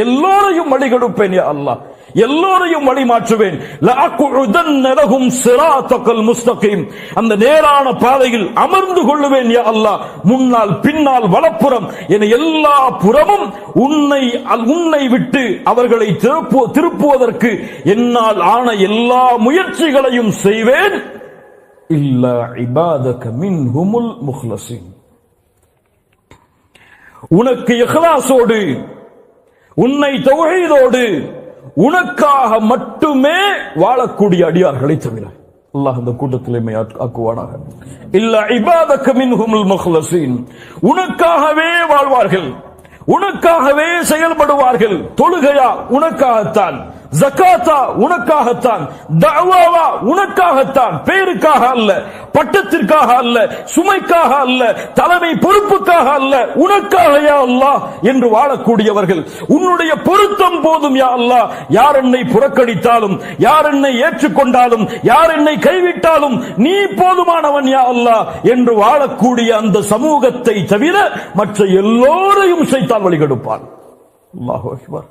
எல்லோரையும் வழிகெடுப்பேன் யா அல்லாஹ், எல்லோரையும் வழி மாற்றுவேன். லஅகுஉதன்ன லஹும் ஸிராத்தகல் முஸ்தகீம், அந்த நேரான பாதையில் அமர்ந்து கொள்ளுவேன் யா அல்லாஹ், முன்னால் பின்னால் வலப்புறம் என எல்லா புறமும் உன்னை விட்டு அவர்களை திருப்புவதற்கு என்னால் ஆன எல்லா முயற்சிகளையும் செய்வேன். இல்லா இபாதக மின்ஹுமுல் முக்லஸீன், உனக்கு இஹ்லாஸோடு, உன்னை தௌஹீதோடு, உனக்காக மட்டுமே வாழக்கூடிய அடியார்களை தவிர. அல்லாஹ் அந்த கூட்டத்திலே ஆக்குவானாக. இல்ல இபாதக மின்ஹுமுல் முக்லஸீன், உனக்காகவே வாழ்வார்கள், உனக்காகவே செயல்படுவார்கள். தொழுகையா உனக்காகத்தான், ஜகாத்தா உனக்காகத்தான், தஅவாவா உனக்காகத்தான், பேருக்காக அல்ல, பட்டத்திற்காக அல்ல, சுமைக்காக அல்ல, தலைமை பொறுப்புக்காக அல்ல, உனக்காக யா அல்லாஹ் என்று வாழக்கூடியவர்கள். உன்னுடைய பொருத்தம் போதும் யா அல்லாஹ், யார் என்னை புறக்கணித்தாலும், யார் என்னை ஏற்றுக்கொண்டாலும், யார் என்னை கைவிட்டாலும் நீ போதுமானவன் யா அல்லாஹ் என்று வாழக்கூடிய அந்த சமூகத்தை தவிர மற்ற எல்லோரையும் ஷைத்தான் வழிகெடுப்பான். அல்லாஹு அக்பர்.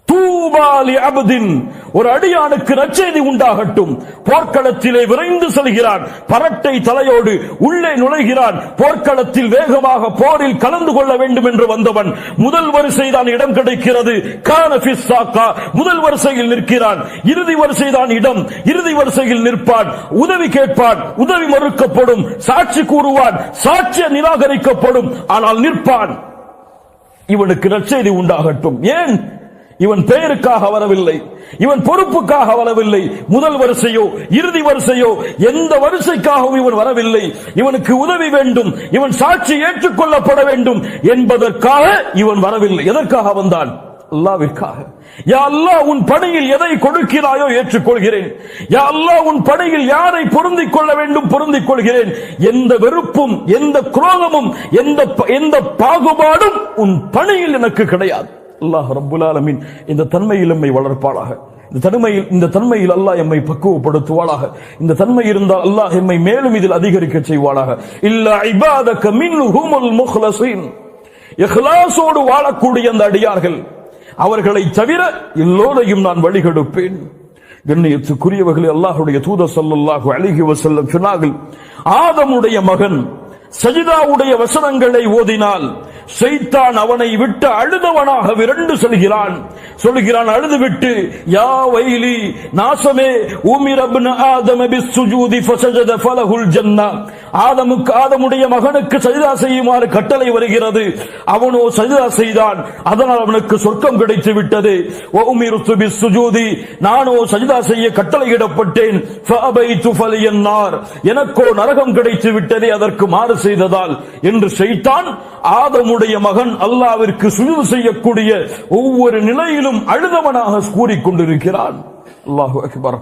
தூபாலி அப்தின், ஒரு அடியானுக்கு நற்செய்தி உண்டாகட்டும். போர்க்களத்திலே விரைந்து செல்கிறான், பரட்டை தலையோடு உள்ளே நுழைகிறான். போர்க்களத்தில் வேகமாக போரில் கலந்து கொள்ள வேண்டும் என்று வந்தவன் முதல் வரிசைதான் இடம் கிடைக்கிறது. கான ஃபிஸ் சாக்கா, முதல் வரிசையில் நிற்கிறான். இறுதி வரிசைதான் இடம், இறுதி வரிசையில் நிற்பான். உதவி கேட்பான், உதவி மறுக்கப்படும். சாட்சி கூறுவான், சாட்சி நிராகரிக்கப்படும். ஆனால் நிற்பான். இவனுக்கு நற்செய்தி உண்டாகட்டும். ஏன்? இவன் பெயருக்காக வரவில்லை, இவன் பொறுப்புக்காக வரவில்லை. முதல் வரிசையோ இறுதி வரிசையோ எந்த வரிசைக்காகவும் இவன் வரவில்லை. இவனுக்கு உதவி வேண்டும், இவன் சாட்சி ஏற்றுக்கொள்ளப்பட வேண்டும் என்பதற்காக இவன் வரவில்லை. எதற்காக வந்தான்? அல்லாஹ்விற்காக. யா அல்லாஹ், உன் பணியில் எதை கொடுக்கிறாயோ ஏற்றுக்கொள்கிறேன். யா அல்லாஹ், உன் பணியில் யாரை பொருந்திக் கொள்ள வேண்டும் பொருந்திக் கொள்கிறேன். எந்த வெறுப்பும், எந்த குரோதமும், எந்த பாகுபாடும் உன் பணியில் எனக்கு கிடையாது. அல்லாஹ் ரப்புல் ஆலமீன் இந்த தன்மையில் எம்மை வளர்ப்பாளாக. இந்த தன்மையில் அல்லாஹ் எம்மை பக்குவப்படுத்துவாளாக. இந்த தன்மை இருந்தால் அல்லாஹ் எம்மை மேலும் இதில் அதிகரிக்க செய்வாளாக. இல்லா இபாதக மின்ஹுமுல் முக்லஸீன், இஹ்லாஸோடு வாழக்கூடிய அந்த அடியார்கள், அவர்களை தவிர எல்லோரையும் நான் வழிகெடுப்பேன். கண்ணியத்துக்குரியவர்களே, அல்லாஹ்வுடைய தூதர் ஸல்லல்லாஹு அலைஹி வஸல்லம் சொன்னார்கள், ஆதமுடைய மகன் சஜிதாவுடைய வசனங்களை ஓதினால் ஷைத்தான் அவனை விட்டு அழுதவனாக விரண்டு சொல்கிறான். அழுதுவிட்டு யா வைலி, நாசமே, உமிர இப்னு ஆதம பிஸ்ஸுஜூதி ஃபஸஜத ஃபலஹுல் ஜன்னah, ஆதமுடைய மகனுக்கு சஜிதா செய்யுமாறு கட்டளை வருகிறது, அவனோ சஜிதா செய்தான், அதனால் அவனுக்கு சொர்க்கம் கிடைத்து விட்டது. வ உமிர்து பிஸ்ஸுஜூதி, நானோ சஜிதா செய்ய கட்டளையிடப்பட்டேன். ஃபஅபைது ஃபலியன்னார், எனக்கோ நரகம் கிடைத்து விட்டதே அதற்கு மாறு செய்ததால் என்று ஷைத்தான் ஆதமுடைய அல்லாஹ்வுடைய மகன் அல்லாஹ்விற்கு சுஜூது செய்யக்கூடிய ஒவ்வொரு நிலையிலும் அழுதவனாக கூறிக்கொண்டிருக்கிறான். அல்லாஹு அக்பர்.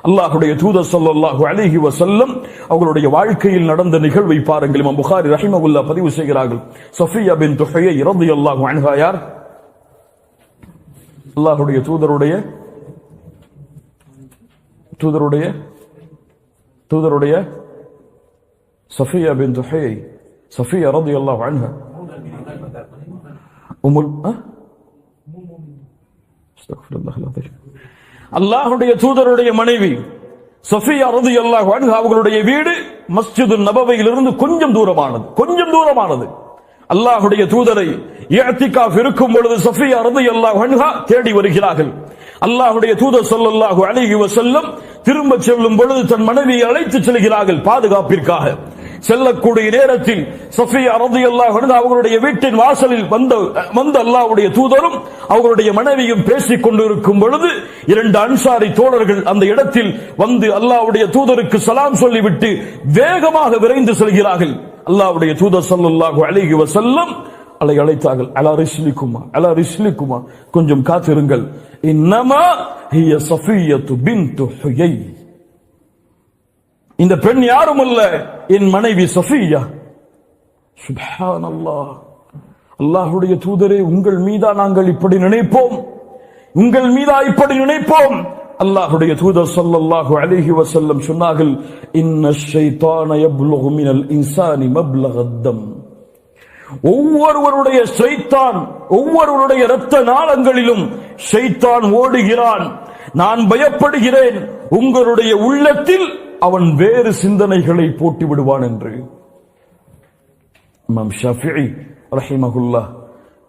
அல்லாஹ்வுடைய தூதர் ஸல்லல்லாஹு அலைஹி வஸல்லம் அவர்களுடைய வாழ்க்கையில் நடந்த நிகழ்வை பாருங்கள். இமாம் புகாரி ரஹிமஹுல்லாஹ் பதிவு செய்கிறார்கள். சஃபியா பின்த் ஹுயை ரலியல்லாஹு அன்ஹா யார்? அல்லாஹ்வுடைய தூதருடைய சஃபியா பின்த் ஹுயை, சஃபியா ரலியல்லாஹு அன்ஹா அல்லாஹ்வுடைய தூதருடைய மனைவி சஃபியா ரலியல்லாஹு அன்ஹா அவர்களுடைய வீடு மஸ்ஜிது நபவியிலிருந்து கொஞ்சம் தூரமானது. அல்லாஹ்வுடைய தூதரை இஅ்திகாஃப் இருக்கும் பொழுது சஃபியா ரலியல்லாஹு அன்ஹா தேடி வருகிறார்கள். அல்லாஹ்வுடைய தூதர் ஸல்லல்லாஹு அலைஹி வஸல்லம் திரும்ப செல்லும் பொழுது தன் மனைவியை அழைத்து செல்கிறார்கள் பாதுகாப்பிற்காக. செல்லக்கூடிய நேரத்தில் சஃபியா ரலியல்லாஹு அன்ஹா அவர்களுடைய வீட்டின் வாசலில் வந்த அல்லாஹ்வுடைய தூதரும் அவர்களுடைய மனைவியும் பேசிக் கொண்டிருக்கும் பொழுது இரண்டு அன்சாரி தோழர்கள் அந்த இடத்தில் வந்து அல்லாஹ்வுடைய தூதருக்கு சலாம் சொல்லிவிட்டு வேகமாக விரைந்து செல்கிறார்கள். அல்லாஹ்வுடைய தூதர் ஸல்லல்லாஹு அலைஹி வஸல்லம் அழைத்தார்கள். அலா ரிஸ்லிக்குமா, கொஞ்சம் காத்திருங்கள். இன்னமா ஹிய சஃபிய்யத்து பின்த் ஹுயை, இந்த பெண் யாரும் அல்ல, என் மனைவி சஃபியா. சுப்ஹானல்லாஹ். அல்லாஹ்வுடைய தூதரே, உங்கள் மீதா நாங்கள் இப்படி நினைப்போம், அல்லாஹ்வுடைய தூதர் ஸல்லல்லாஹு அலைஹி வஸல்லம் சொன்னார்கள், இன்னஷ் ஷைத்தான யப்லுகு மினல் இன்சானி மப்லகத் தம். ஒவ்வொருவருடைய இரத்த நாளங்களிலும் ஷைத்தான் ஓடுகிறான். நான் பயப்படுகிறேன் உங்களுடைய உள்ளத்தில் அவன் வேறு சிந்தனைகளை போட்டு விடுவான் என்று. இமாம் ஷாஃபிஈ ரஹிமஹுல்லாஹ்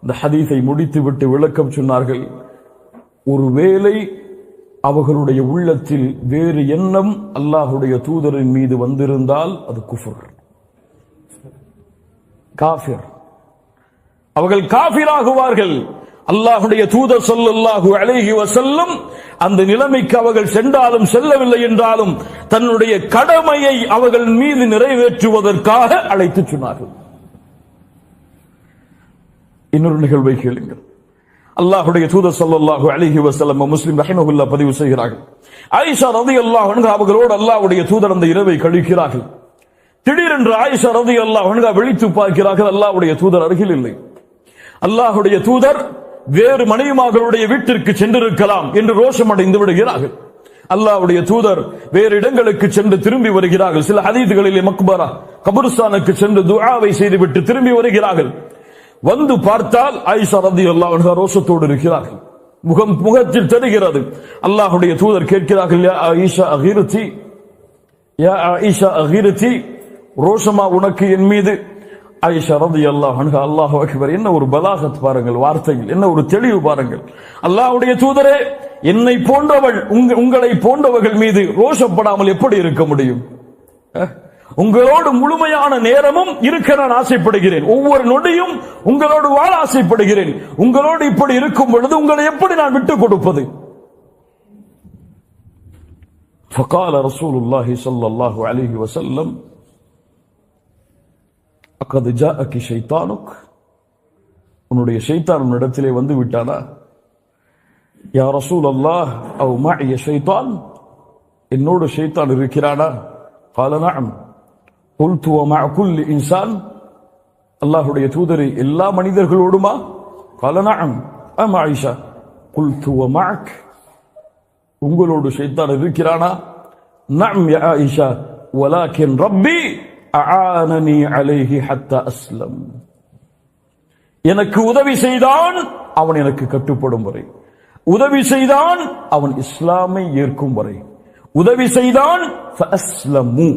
இந்த ஹதீஸை முடித்துவிட்டு விளக்கம் சொன்னார்கள். ஒருவேளை அவர்களுடைய உள்ளத்தில் வேறு எண்ணம் அல்லாஹ்வுடைய தூதரின் மீது வந்திருந்தால் அது குஃப்ர், காஃபிர். அவர்கள் காஃபிராகுவார்கள். அல்லாஹ்வுடைய தூதர் ஸல்லல்லாஹு அலைஹி வஸல்லம் அந்த நிலைமைக்கு அவர்கள் சென்றாலும் செல்லவில்லை என்றாலும் தன்னுடைய கடமையை அவர்கள் மீது நிறைவேற்றுவதற்காக அழைத்து சொன்னார்கள். இன்னொரு நிகழ்வை கேளுங்கள். அல்லாஹ்வுடைய தூதர் ஸல்லல்லாஹு அலைஹி வஸல்லம் முஸ்லிம் ரஹிமஹுல்லாஹ் பதிவு செய்கிறார்கள். ஆயிஷா ரலியல்லாஹு அன்ஹா அவர்களோடு அல்லாஹ்வுடைய தூதர் அந்த இரவை கழிக்கிறார்கள். திடீரென்று ஆயிஷா ரலியல்லாஹு அன்ஹா விழித்து பார்க்கிறார்கள், அல்லாஹ்வுடைய தூதர் அருகில் இல்லை. அல்லாஹ்வுடைய தூதர் வேறு மனைவிமார்களுடைய வீட்டிற்கு சென்றிருக்கலாம் என்று ரோஷம் அடைந்து விடுகிறார்கள். அல்லாஹ்வுடைய தூதர் வேறு இடங்களுக்கு சென்று திரும்பி வருகிறார்கள். சில ஹதீதுகளிலே மக்பரா கபருஸ்தானுக்கு சென்று துஆவை செய்துவிட்டு திரும்பி வருகிறார்கள். வந்து பார்த்தால் ஆயிஷா ரலியல்லாஹு அன்ஹா ரோஷத்தோடு இருக்கிறார்கள். முகத்தில் தெரிகிறது. அல்லாஹ்வுடைய தூதர் கேட்கிறார்கள், யா ஆயிஷா அகிரதி, ரோஷமா உனக்கு என் மீது? ஆயிஷா ரலியல்லாஹு அன்ஹா, அல்லாஹு அக்பர், என்ன ஒரு பலாகத் பாருங்கள், வார்த்தைகள் என்ன ஒரு தெளிவு பாருங்கள். அல்லாஹ்வுடைய தூதரே, என்னை போன்றவள் உங்களை போன்றவர்கள் மீது ரோஷப்படாமல் எப்படி இருக்க முடியும்? உங்களோடு முழுமையான நேரமும் இருக்க நான் ஆசைப்படுகிறேன், ஒவ்வொரு நொடியும் உங்களோடு வாழ ஆசைப்படுகிறேன். உங்களோடு இப்படி இருக்கும் பொழுது உங்களை எப்படி நான் விட்டுக் கொடுப்பது? فقال رسول الله صلى الله عليه وسلم أقد جاءك شيطانك, உன்னுடைய ஷைத்தான் உன்னிடத்திலே வந்து விட்டானா? யா ரசூல் அல்லாஹ், அவ் மஅய ஷைத்தான், என்னோடு ஷைத்தான் இருக்கிறானா? قال نعم قلت ومع كل انسان, அல்லாஹ்வுடைய தூதரே, எல்லா மனிதர்களோடுமா? قال نعم أم عائشة قلت ومعك, உங்களோடு ஷைத்தான் இருக்கிறானா? நஅம் யா ஆயிஷா வலாக்கின் ரப்பி அஆனனி அலைஹி ஹத்தா அஸ்லம், எனக்கு உதவி செய்தான் அவன் எனக்கு கட்டுப்படும் வரை, உதவி செய்தான் அவன் இஸ்லாமை ஏற்கும் வரை, உதவி செய்தான் ஃபஅஸ்லமு,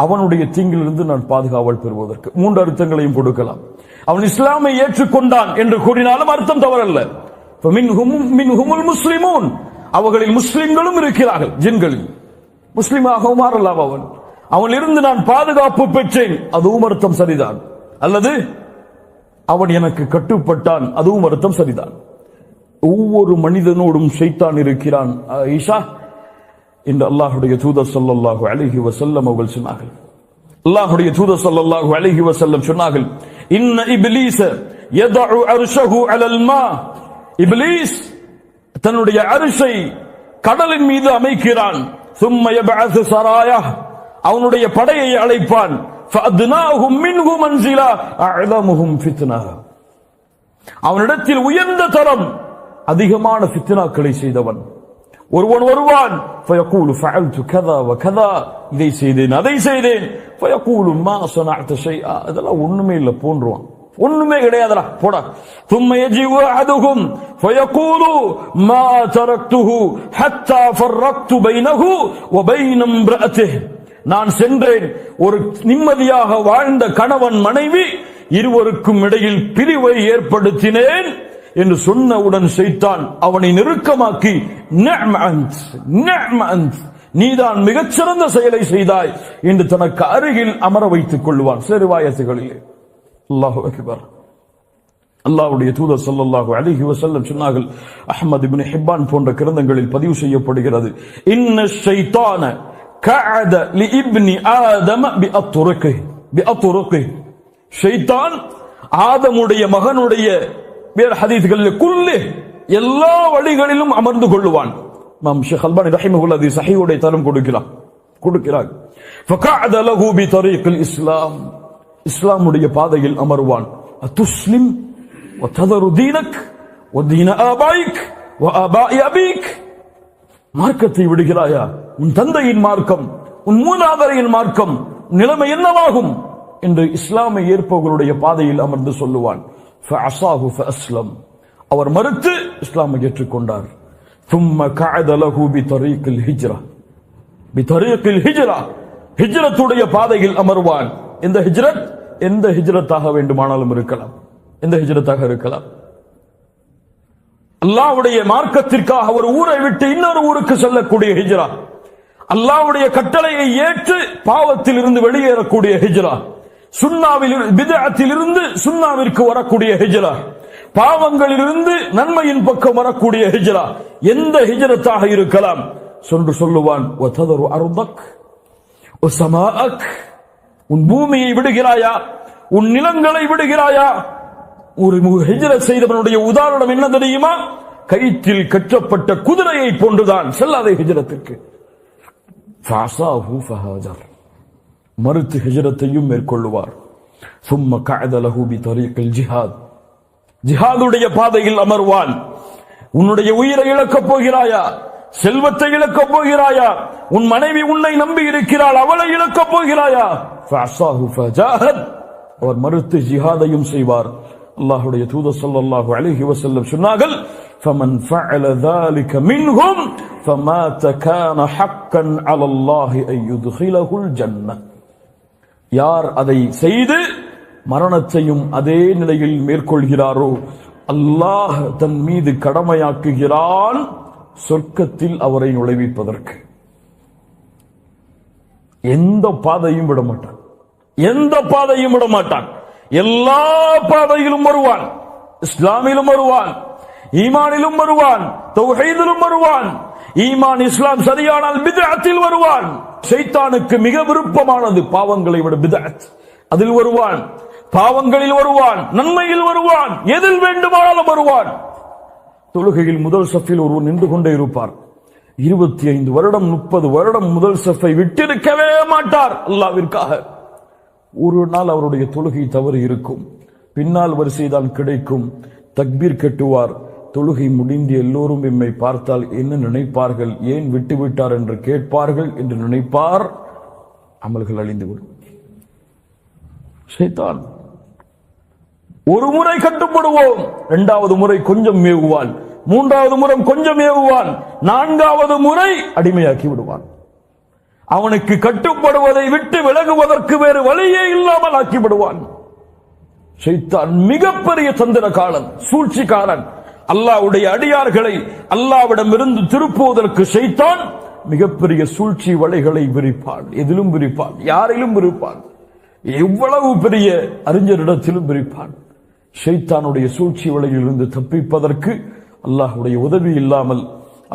அவனுடைய தீங்கிலிருந்து நான் பாதுகாவல் பெறுவதற்கு. மூன்று அர்த்தங்களையும் கொடுக்கலாம். அவன் இஸ்லாமை ஏற்றுக்கொண்டான் என்று கூறினாலும் அர்த்தம் தவறல்ல. மின்ஹுமுல் முஸ்லிமூன், அவர்களில் முஸ்லிம்களும் இருக்கிறார்கள், ஜின்களில் முஸ்லிமாக மாறலாம். அவனிலிருந்து நான் பாதுகாப்பு பெற்றேன், அதுவும் அர்த்தம் சரிதான். அல்லது அவன் எனக்கு கட்டுப்பட்டான், அதுவும் அர்த்தம் சரிதான். ஒவ்வொரு மனிதனோடும் ஷைத்தான் இருக்கிறான் ஆயிஷா என்று அல்லாஹ்வுடைய தூதர் ஸல்லல்லாஹு அலைஹி வஸல்லம் அவர்கள் சொன்னார்கள். அல்லாஹ்வுடைய தூதர் ஸல்லல்லாஹு அலைஹி வஸல்லம் சொன்னார்கள், இன்ன இப்லீஸ யதஉ அர்ஷஹு அலல் மா, இப்லீஸ் தன்னுடைய அரிஷை கடலின் மீது அமைக்கிறான். சும்ம யபஅஸு ஸராயா, அவனுடைய படையை அழைப்பான். ஃபஅத்னாஹும் மின்ஹு மன்சிலா அஅலமுஹும் ஃபித்னா, அவனிடத்தில் உயர்ந்த தரம், அதிகமான ஃபித்னாக்களை செய்தவன் ஒருவன் வருவான். ஃபயகூலு ஃபஅல்து கதா வ கதா, இதை செய்தேன் அதை செய்தேன். ஃபயகூலு மா ஸனஅத ஷைஆ, அதெல்லாம் ஒண்ணுமே இல்ல போன்றுவான், ஒண்ணுமே கிடையாதுடா போடா. ثم يجيء احدهم فيقول ما تركته حتى فرقت بينه وبين امراته, நான் சென்றேன், ஒரு நிம்மதியாக வாழ்ந்த கணவன் மனைவி இருவருக்கும் இடையில் பிரிவை ஏற்படுத்தினேன் என்று சொன்னவுடன் ஷைத்தான் அவனை நெருக்கமாக்கி நிஅம அன்த், நீதான் மிகச்சிறந்த செயலை செய்தாய் என்று தனக்கு அருகில் அமர வைத்துக் கொள்வான். சில ரிவாயத்துகளிலே அல்லாஹு அக்பர். அல்லாஹ்வுடைய தூதர் ஸல்லல்லாஹு அலைஹி வஸல்லம் சொன்னார்கள், அஹ்மத் இப்னு ஹிப்பான் போன்ற கிரந்தங்களில் பதிவு செய்யப்படுகிறது, இன்ன ஷைத்தான கஅத லிஇப்னி ஆதம பிஅத்ருகி, ஷைத்தான் ஆதமுடைய மகனுடைய வேறு ஹதீஸ்களில் குல்லி எல்லா வழிகளிலும் அமர்ந்து கொள்ளுவான். இமாம் ஷேக் அல்பானி ரஹிமஹுல்லாஹ் ஸஹீஹுடைய தரம் கொடுக்கிறார். ஃபகஅத லஹு பிதரீகில் இஸ்லாம், இஸ்லாமுடைய பாதையில் அமர்வான். அத்துஸ்லிம் வ ததரு தீனக் வ தீன ஆபாயிக் வ ஆபாஇ அபீக், மார்க்கத்தை விடுகிறாயா, உன் தந்தையின் மார்க்கம், உன் மூதாதையின் மார்க்கம், நிலைமை என்னவாகும் என்று இஸ்லாமை ஏற்பவர்களுடைய பாதையில் அமர்ந்து சொல்லுவான். ஃபஅஸாஹு ஃபஅஸ்லம், அவர் மறுத்து இஸ்லாமை ஏற்றுக்கொண்டார். ثم قعد له بطريق الهجرة, பிதரீகில் ஹிஜ்ரா, ஹிஜ்ரத்துடைய பாதையில் அமர்வான். இந்த ஹிஜ்ரத் எந்த ஹிஜ்ரத்தாக வேண்டுமானாலும் இருக்கலாம், எந்த ஹிஜ்ரத்தாக இருக்கலாம். அல்லாஹ்வுடைய மார்க்கத்திற்காக ஒரு ஊரை விட்டு இன்னொரு ஊருக்கு செல்லக்கூடிய ஹிஜ்ரா, அல்லாஹ்வுடைய கட்டளையை ஏற்று பாவத்தில் இருந்து வெளியேறக்கூடிய ஹிஜ்ரா, சுன்னாவில் பித்அத்தில் இருந்து சுன்னாவிற்கு வரக்கூடிய ஹிஜ்ரா, பாவங்களிலிருந்து நன்மையின் பக்கம் வரக்கூடிய ஹிஜ்ரா, எந்த ஹிஜ்ரத்தாக இருக்கலாம். சொன்று சொல்லுவான், வததரு அர்தக் வஸமாஅக், உன் பூமியை விடுகிறாயா, உன் நிலங்களை விடுகிறாயா. ஒரு ஹிஜ்ரத் செய்தவனுடைய உதாரணம் என்ன தெரியுமா? கயிற்றில் கட்டப்பட்ட குதிரையை போன்றுதான், செல்லாதே ஹிஜ்ரத்திற்கு. ஃபஅஸாஹு ஃபஹாஜர், மறுத்து ஹிஜ்ரத்தையும் மேற்கொள்ளுவார். ثم قعد له بطريق الجهاد, ஜிஹாதுடைய பாதையில் அமர்வான். உன்னுடைய உயிரை இழக்கப் போகிறாயா, செல்வத்தை இழக்கப் போகிறாயா, உன் மனைவி உன்னை நம்பி இருக்கிறாள், அவளை இழக்கப் போகிறாயா. ஃபஅஸாஹு ஃபஜாஹத், அவர் மறுத்து ஜிஹாதையும் செய்வார். அல்லாஹ்வுடைய தூதர் ஸல்லல்லாஹு அலைஹி வஸல்லம் சொன்னார்கள், ஃபமன் ஃபஅல ذلك منهم فمات كان حقا على الله ان يدخله الجنة, யார் அதை செய்து மரணத்தையும் அதே நிலையில் மேற்கொள்கிறாரோ அல்லாஹ் தன் மீது கடமையாக்குகிறான் சொர்க்கத்தில் அவரை நுழைவிப்பதற்கு. எந்த பாதையும் விட மாட்டான், எந்த பாதையும் விட மாட்டான். எல்லா பாதையிலும் வருவான், இஸ்லாமிலும் வருவான், ஈமானிலும் வருவான், தௌஹீதிலும் வருவான். ஈமான் இஸ்லாம் சரியானால் பித்அத்தில் வருவான். ஷைத்தானுக்கு மிக விருப்பமானது பாவங்களை விட பித்அத், அதில் வருவான், பாவங்களில் வருவான், நன்மையில் வருவான், எதில் வேண்டுமானாலும் வருவான். தொழுகையில் முதல் சஃபில் ஒருவர் நின்று கொண்டே இருப்பார். 25 வருடம் 30 வருடம் முதல் சஃபை விட்டிருக்கவே மாட்டார் அல்லாஹ்விற்காக. ஒரு நாள் அவருடைய தொழுகை தவறு இருக்கும், பின்னால் வரிசைதான் கிடைக்கும். தக்பீர் கட்டுவார். தொழுகை முடிந்து எல்லோரும் எம்மை பார்த்தால் என்ன நினைப்பார்கள், ஏன் விட்டுவிட்டார் என்று கேட்பார்கள் என்று நினைப்பார். அமல்கள் அழிந்துவிடும். ஷைத்தான் ஒரு முறை கட்டுப்படுவோம், இரண்டாவது முறை கொஞ்சம் ஏவுவான், மூன்றாவது முறை கொஞ்சம் ஏவுவான், நான்காவது முறை அடிமையாக்கி விடுவான். அவனுக்கு கட்டுப்படுவதை விட்டு விலகுவதற்கு வேறு வழியே இல்லாமல் ஆக்கிவிடுவான். ஷைத்தான் மிகப்பெரிய தந்திரக்காரன், சூழ்ச்சிக்காரன். அல்லாஹ்வுடைய அடியார்களை அல்லாஹ்விடமிருந்து திருப்புவதற்கு ஷைத்தான் மிகப்பெரிய சூழ்ச்சி வலைகளை விரிப்பான். எதிலும் விரிப்பான், யாரிலும் விரிப்பான், எவ்வளவு பெரிய அறிஞரிடத்திலும் விரிப்பான். ஷைத்தானுடைய சூழ்ச்சி வலையிலிருந்து தப்பிப்பதற்கு அல்லாஹ்வுடைய உதவி இல்லாமல்,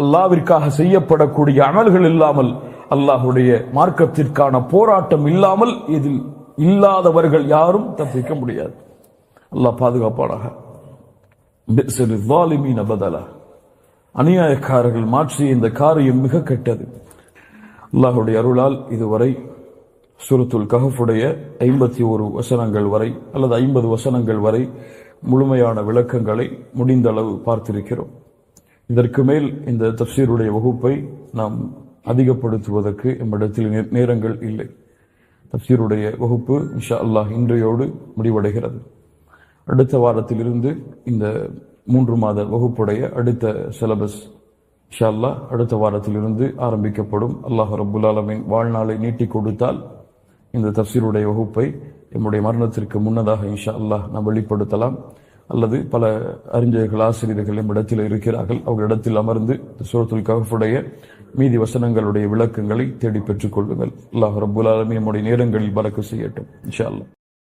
அல்லாஹ்விற்காக செய்யப்படக்கூடிய அமல்கள் இல்லாமல், அல்லாஹ்வுடைய மார்க்கத்திற்கான போராட்டம் இல்லாமல் இதில் இல்லாதவர்கள் யாரும் தப்பிக்க முடியாது. அல்லாஹ் பாதுகாப்பானாக. அநியாயக்காரர்கள் மாற்றிய இந்த காரியம் மிக கெட்டது. அல்லாஹ்வுடைய அருளால் இதுவரை சூரத்துல் கஹஃபுடைய 51 வசனங்கள் வரை அல்லது 50 வசனங்கள் வரை முழுமையான விளக்கங்களை முடிந்த அளவு பார்த்திருக்கிறோம். இதற்கு மேல் இந்த தஃப்சீருடைய வகுப்பை நாம் அதிகப்படுத்துவதற்கு நம்மிடத்தில் நேரங்கள் இல்லை. தஃப்சீருடைய வகுப்பு இன்ஷா அல்லாஹ் இன்றையோடு முடிவடைகிறது. அடுத்த வாரத்திலிருந்து இந்த 3 மாத வகுப்புடைய அடுத்த சிலபஸ் இன்ஷா அல்லாஹ் அடுத்த வாரத்திலிருந்து ஆரம்பிக்கப்படும். அல்லாஹ் ரப்புல் ஆலமீன் வாழ்நாளை நீட்டி கொடுத்தால் இந்த தஃப்சீருடைய வகுப்பை நம்முடைய மரணத்திற்கு முன்னதாக இன்ஷா அல்லாஹ் நாம் வெளிப்படுத்தலாம். அல்லது பல அறிஞர்கள் ஆசிரியர்கள் நம்மிடத்தில் இருக்கிறார்கள். அவர்களிடத்தில் அமர்ந்து சூரத்துல் கஹஃபுடைய மீதி வசனங்களுடைய விளக்கங்களை தேடி பெற்றுக் கொள்ளுங்கள். அல்லாஹ் ரப்புல் ஆலமீன் நம்முடைய நேரங்களில் பரக்கத் செய்யட்டும் இன்ஷா அல்லாஹ்.